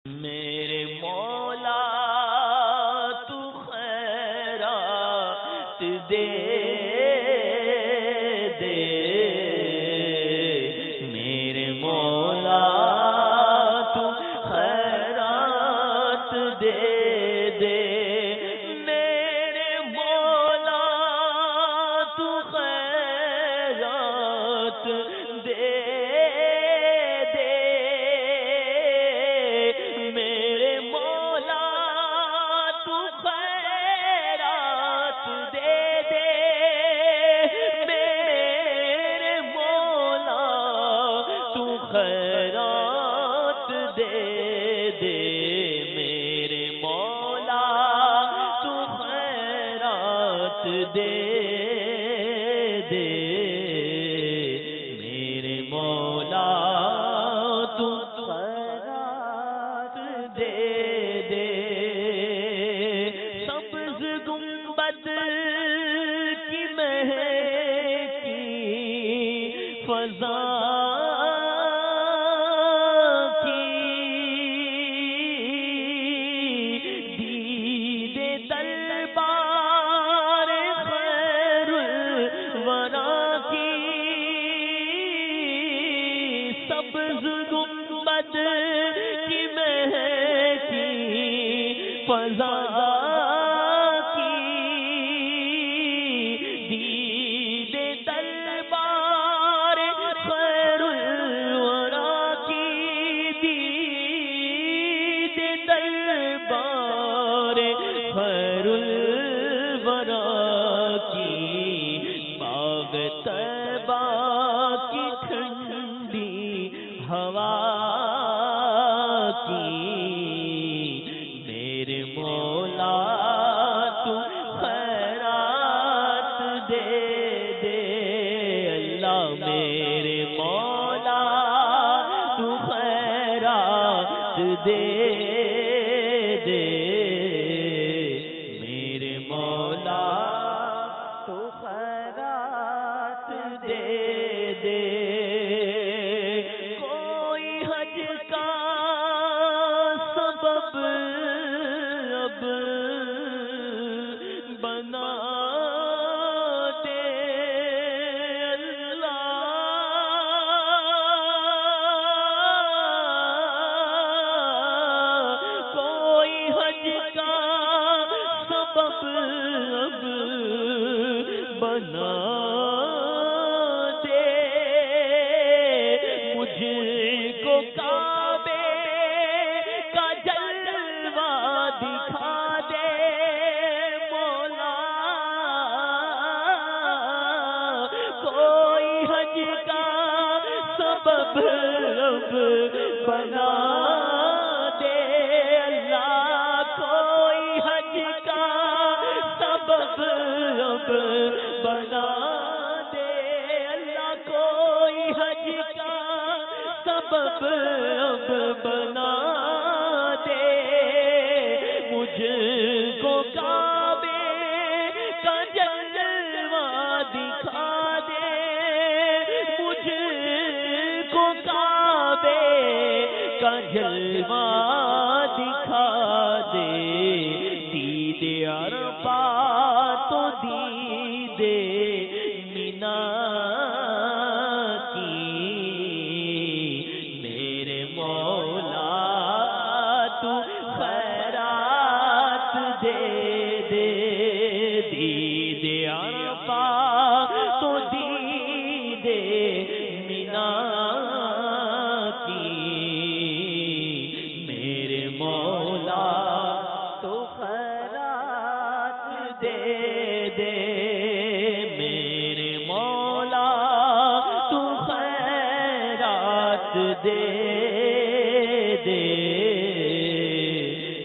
میرے مولا تو خیرات دے دے، میرے مولا تو خیرات دے دے، میرے مولا تو خیرات دے دے، میرے مولا تو خیرات دے دے، میرے مولا تو خیرات دے دے، میرے مولا تو خیرات دے دے، میرے مولا تو خیرات دے دے، سبز گنبد کی مہکی فضا کی، دید دربار خیر الورا کی، سبز گنبد کی مہکی فضا کی، دید دربار خیر الورا کی، دید دربار خیر الورا کی، باغ طیبہ کی ٹھنڈی ہوا کی، میرے مولا تو خیرات دے دے، اللہ میرے مولا تو خیرات دے دے، میرے مولا تو خیرات دے دے، کوئی حج کا سبب اب بنا دے اللہ، کوئی حج کا سبب اب بنا دے، مجھ کو کعبے کا جلوہ دکھا دے مولا، کوئی حج کا سبب اب بنا دے اللہ، کوئی حج کا سبب اب بنا دے اللہ، کوئی حج کا سبب اب بنا دے، مجھ کو کعبے کا جلوہ دکھا دے، مجھ کو کعبے کا جلوہ دکھا دے، دید عرفات تو دید مینا کی، میرے مولا تو خیرات دے دے، دید عرفات تو دید مینا کی، میرے مولا تو خیرات دے دے، میرے مولا تو خیرات دے دے،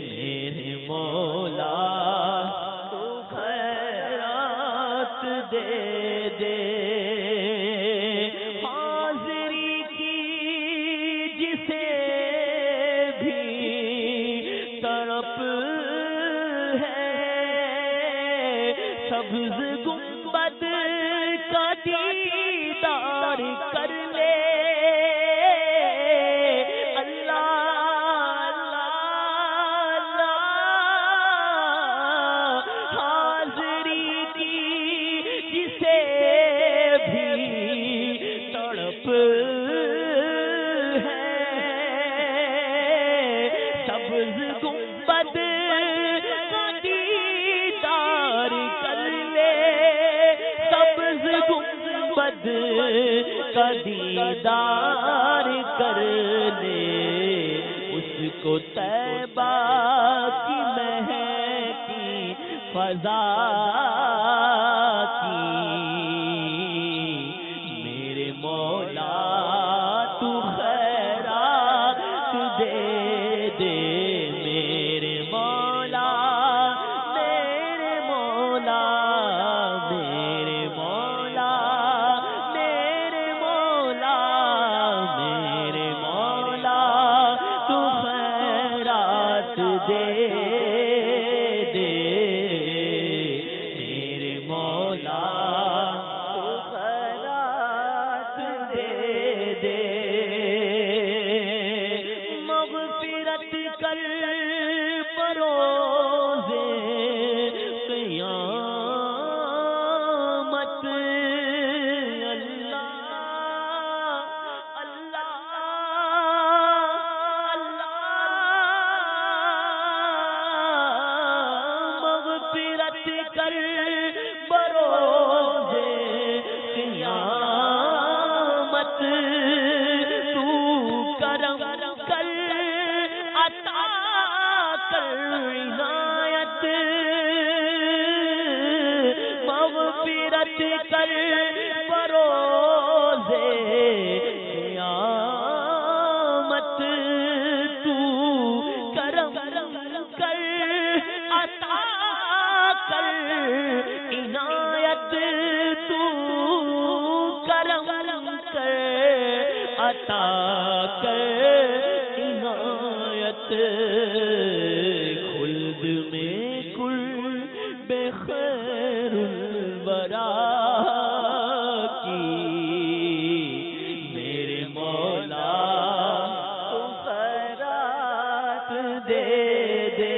میرے مولا تو خیرات دے دے، حاضری کی جسے بھی طرف ہے، سبز گنبد کا دیدار کر لے اللہ اللہ سبز گنبد کا دیدار کر لے، سبز گنبد کا دیدار کر لے، اس کو طیبہ کی مہکی فضا کی، میرے مولا تو خیرات دے دے، میرے مولا میرے مولا میرے مولا میرے مولا میرے مولا تو خیرات دے دے، میرے مولا تو خیرات دے دے، مغفرت کر بروز قیامت، اللہ اللہ اللہ، مغفرت کر بروز قیامت، تو کرم کر عطا کر عنایت، مغفرت کر بروز قیامت، تو کرم کر عطا کر عنایت، تو کرم کر عطا کر عنایت، خلد میں کل بے خیر الورا کی، میرے مولا تو خیرات دے دے،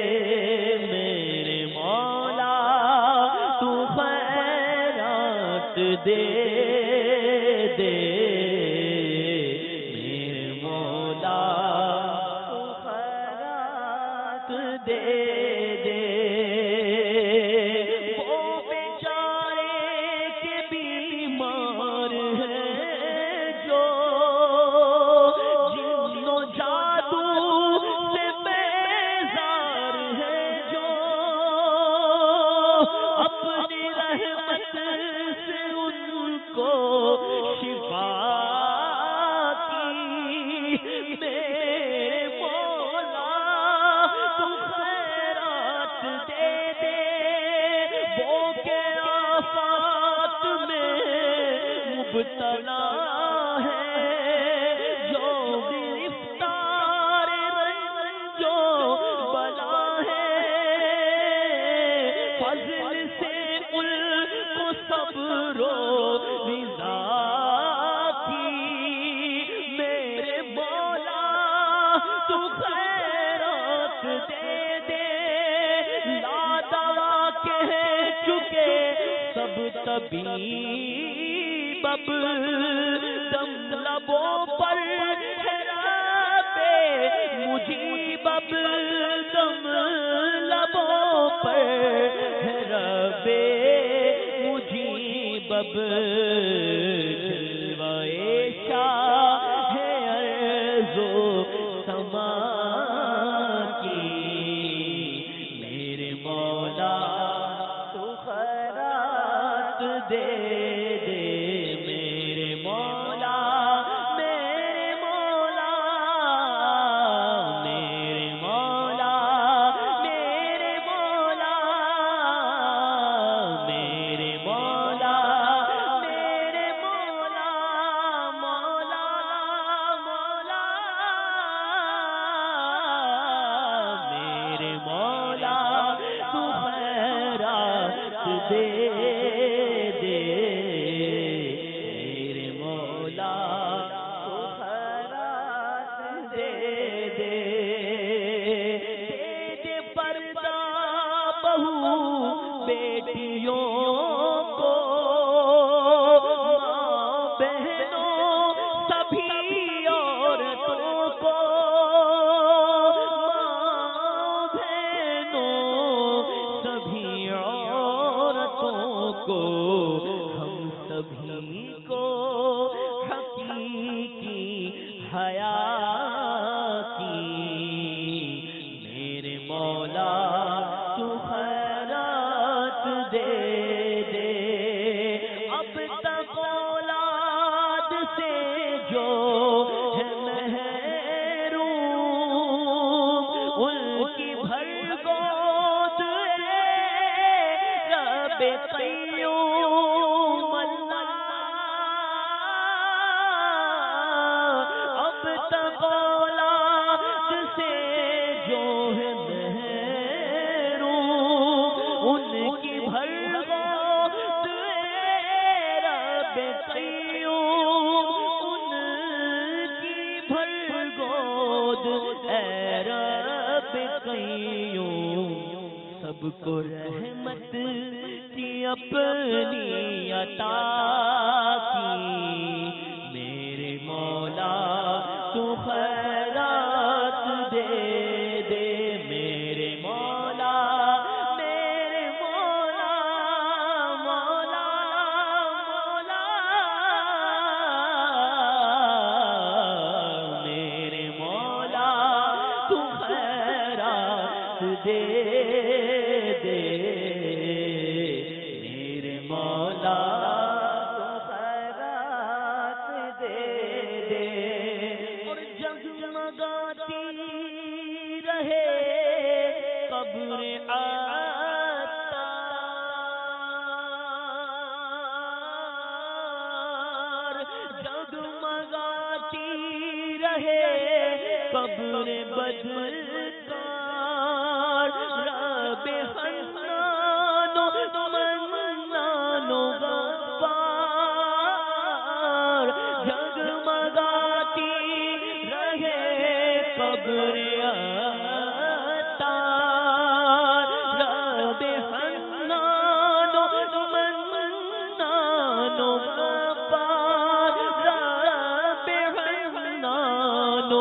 میرے مولا تو خیرات دے دے، میرے مولا تو خیرات دے دے، وہ بیچارے کے بیمار ہیں جو جن و جادو سے بیزار ہیں، جو اپنی رحمت سے ان کو شفا کی، میرے مولا تو خیرات دے دے، وہ کے آفات میں مبتلا ہے، جو گرفتار رنج و بلا ہے، فضل سے ان کو صبر و رضا کی، میرے مولا تو خیرات دے دے، لا دوا کہہ چکے سب طبیب، اب دم لبوں پر ہے رب مجیب، اب دم لبوں پر ہے رب مجیب، اب جلوہ شاہ ہے ارض و سما کی، میرے مولا تو خیرات دے دے، میرے مولا میرے مولا میرے مولا میرے مولا میرے مولا میرے مولا رب قیوم سب کو رحمت کی اپنی عطا کی، میرے مولا تو خیرات دے دے، میرے مولا میرے مولا مولا مولا، میرے مولا تو خیرات دے دے، میرے مولا تو خیرات دے دے، اور جگمگاتی رہے قبر عطار، جگمگاتی رہے قبر بدکار، رب حنان و منان و غفار، جگمگاتی رہے قبر عطار، رب حنان و منان و غفار، رب حنان و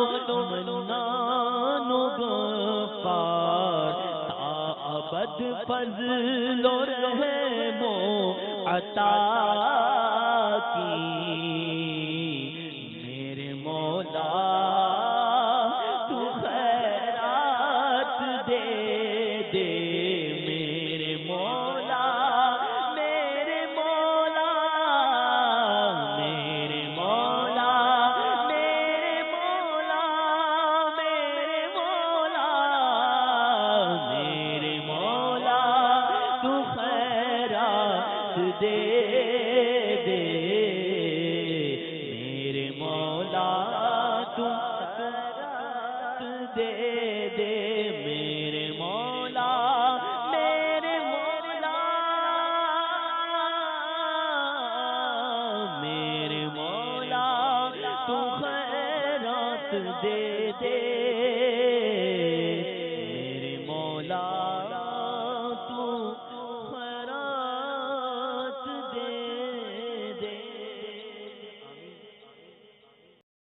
منان و غفار، تا ابد فضل و رحم و عطا کی، میرے مولا تو خیرات دے دے، میرے مولا میرے مولا میرے مولا میرے مولا میرے مولا میرے مولا تو خیرات دے دے، میرے مولا تو خیرات دے دے، میرے مولا میرے مولا میرے مولا تو خیرات دے دے۔